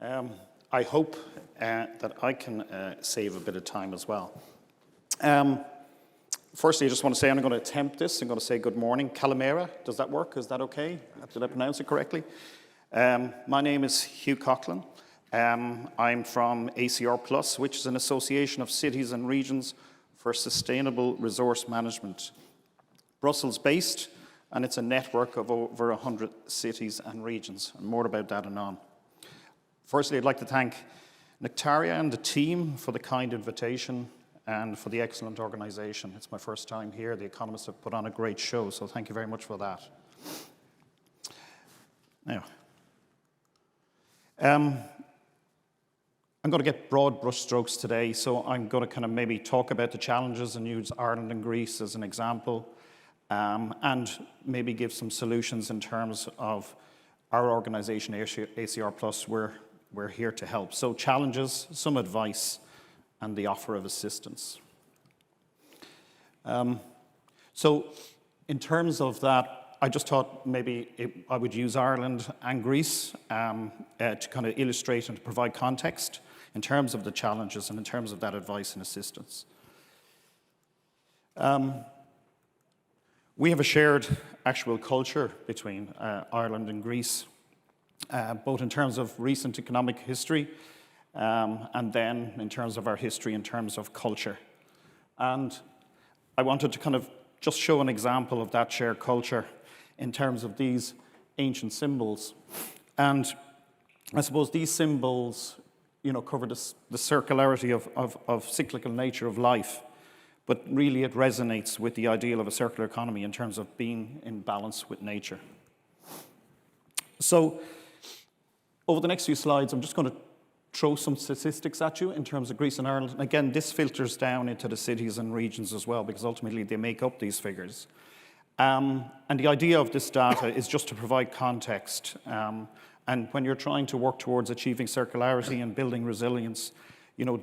I hope that I can save a bit of time as well. Firstly, I just want to say I'm going to attempt this. I'm going to say good morning. Calimera, does that work? Is that okay? Did I pronounce it correctly? My name is Hugh Coughlan. I'm from ACR Plus, which is an association of cities and regions for sustainable resource management. Brussels-based, and it's a network of over 100 cities and regions. And more about that anon. Firstly, I'd like to thank Nectaria and the team for the kind invitation and for the excellent organisation. It's my first time here. The Economist have put on a great show, so thank you very much for that. Now, I'm going to get broad brushstrokes today, so I'm going to kind of maybe talk about the challenges and use Ireland and Greece as an example, and maybe give some solutions in terms of our organisation, ACR Plus. We're here to help. So challenges, some advice, and the offer of assistance. So in terms of that, I just thought maybe I would use Ireland and Greece to kind of illustrate and to provide context in terms of the challenges and in terms of that advice and assistance. We have a shared actual culture between Ireland and Greece, both in terms of recent economic history and then in terms of our history in terms of culture. And I wanted to kind of just show an example of that shared culture in terms of these ancient symbols. And I suppose these symbols, cover the circularity of cyclical nature of life, but really it resonates with the ideal of a circular economy in terms of being in balance with nature. So, over the next few slides, I'm just going to throw some statistics at you in terms of Greece and Ireland. And again, this filters down into the cities and regions as well, because ultimately they make up these figures. And the idea of this data is just to provide context. And when you're trying to work towards achieving circularity and building resilience,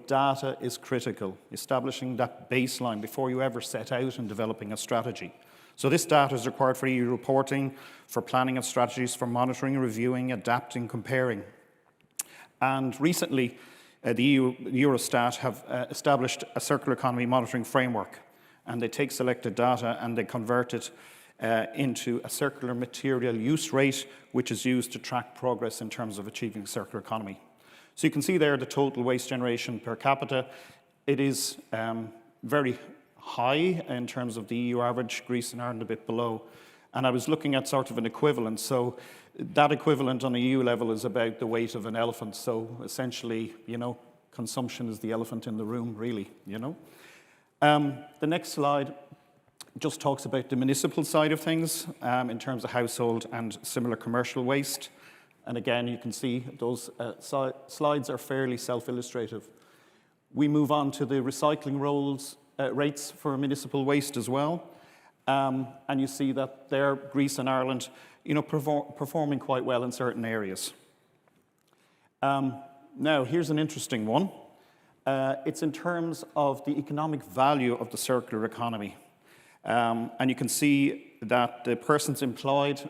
data is critical, establishing that baseline before you ever set out in developing a strategy. So this data is required for EU reporting, for planning and strategies, for monitoring, reviewing, adapting, comparing. And recently, the EU Eurostat have established a circular economy monitoring framework, and they take selected data and they convert it into a circular material use rate, which is used to track progress in terms of achieving circular economy. So you can see there the total waste generation per capita. It is very high in terms of the EU average, Greece and Ireland a bit below. And I was looking at sort of an equivalent. So that equivalent on the EU level is about the weight of an elephant. So essentially, consumption is the elephant in the room, really, The next slide just talks about the municipal side of things in terms of household and similar commercial waste. And again, you can see those slides are fairly self-illustrative. We move on to the recycling rates for municipal waste as well. And you see that there, Greece and Ireland, performing quite well in certain areas. Now, here's an interesting one. It's in terms of the economic value of the circular economy. And you can see that the persons employed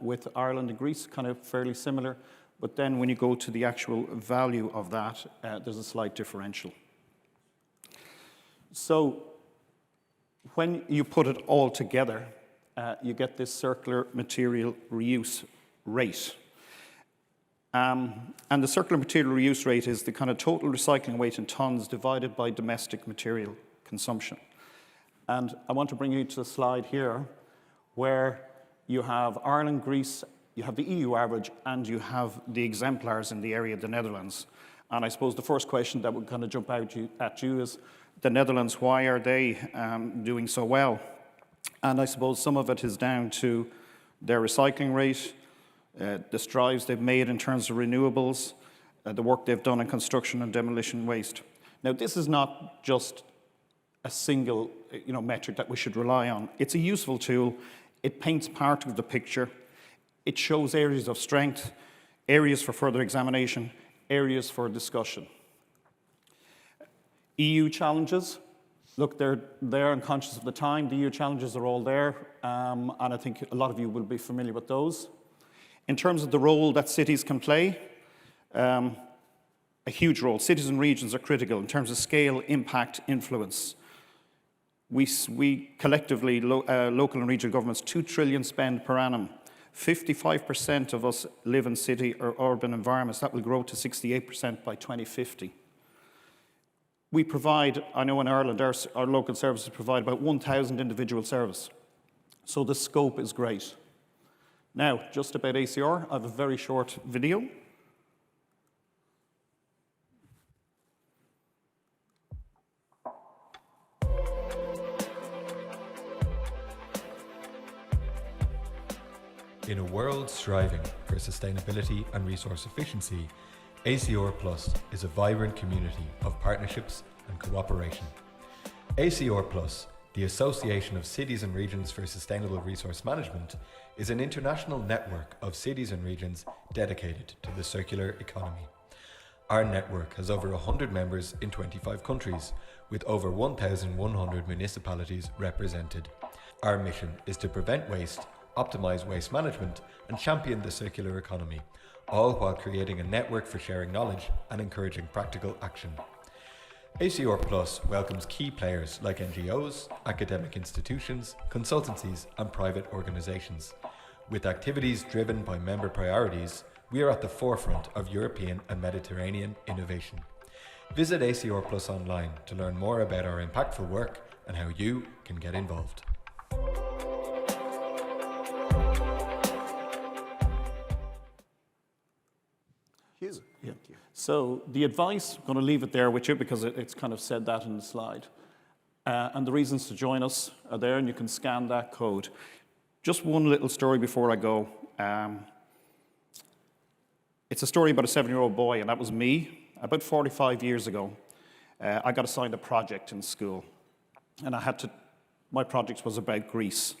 with Ireland and Greece kind of fairly similar. But then when you go to the actual value of that, there's a slight differential. So when you put it all together, you get this circular material reuse rate. And the circular material reuse rate is the kind of total recycling weight in tons divided by domestic material consumption. And I want to bring you to a slide here where you have Ireland, Greece, you have the EU average, and you have the exemplars in the area of the Netherlands. And I suppose the first question that would kind of jump out at you is, the Netherlands, why are they doing so well? And I suppose some of it is down to their recycling rate, the strides they've made in terms of renewables, the work they've done in construction and demolition waste. Now, this is not just a single metric that we should rely on. It's a useful tool. It paints part of the picture. It shows areas of strength, areas for further examination, areas for discussion. EU challenges, look, they're there and conscious of the time. The EU challenges are all there, and I think a lot of you will be familiar with those. In terms of the role that cities can play, a huge role. Cities and regions are critical in terms of scale, impact, influence. We collectively, local and regional governments, 2 trillion spend per annum. 55% of us live in city or urban environments. That will grow to 68% by 2050. We provide, I know in Ireland, our local services provide about 1,000 individual services. So the scope is great. Now, just about ACR, I have a very short video. In a world striving for sustainability and resource efficiency, ACR Plus is a vibrant community of partnerships and cooperation. ACR Plus, the Association of Cities and Regions for Sustainable Resource Management, is an international network of cities and regions dedicated to the circular economy. Our network has over 100 members in 25 countries, with over 1,100 municipalities represented. Our mission is to prevent waste, optimize waste management, and champion the circular economy, all while creating a network for sharing knowledge and encouraging practical action. ACR Plus welcomes key players like NGOs, academic institutions, consultancies, and private organizations. With activities driven by member priorities, we are at the forefront of European and Mediterranean innovation. Visit ACR Plus online to learn more about our impactful work and how you can get involved. Yeah. So the advice, I'm going to leave it there with you because it's kind of said that in the slide. And the reasons to join us are there, and you can scan that code. Just one little story before I go. It's a story about a 7-year-old boy, and that was me. About 45 years ago, I got assigned a project in school. And my project was about Greece.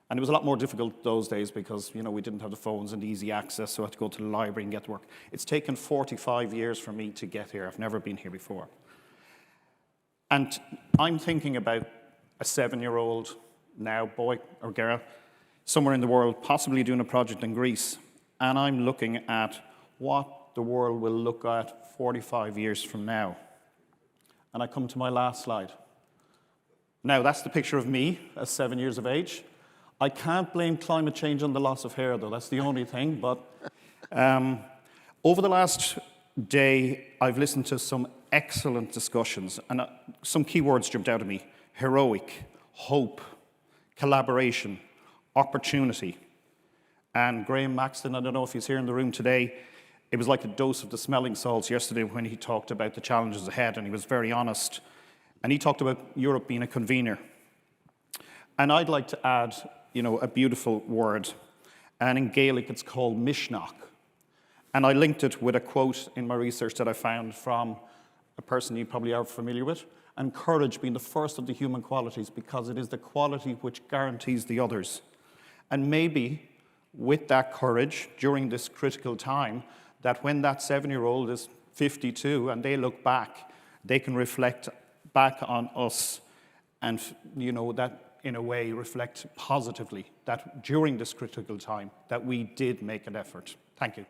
And it was a lot more difficult those days because, we didn't have the phones and easy access, so I had to go to the library and get to work. It's taken 45 years for me to get here. I've never been here before. And I'm thinking about a 7-year-old now, boy or girl, somewhere in the world, possibly doing a project in Greece. And I'm looking at what the world will look at 45 years from now. And I come to my last slide. Now, that's the picture of me at 7 years of age. I can't blame climate change on the loss of hair, though. That's the only thing. But over the last day, I've listened to some excellent discussions, and some key words jumped out at me. Heroic, hope, collaboration, opportunity. And Graham Maxton, I don't know if he's here in the room today, it was like a dose of the smelling salts yesterday when he talked about the challenges ahead, and he was very honest. And he talked about Europe being a convener. And I'd like to add, a beautiful word. And in Gaelic, it's called mishnach. And I linked it with a quote in my research that I found from a person you probably are familiar with. And courage being the first of the human qualities, because it is the quality which guarantees the others. And maybe with that courage, during this critical time, that when that 7-year-old is 52 and they look back, they can reflect back on us and, that in a way reflect positively that during this critical time that we did make an effort. Thank you.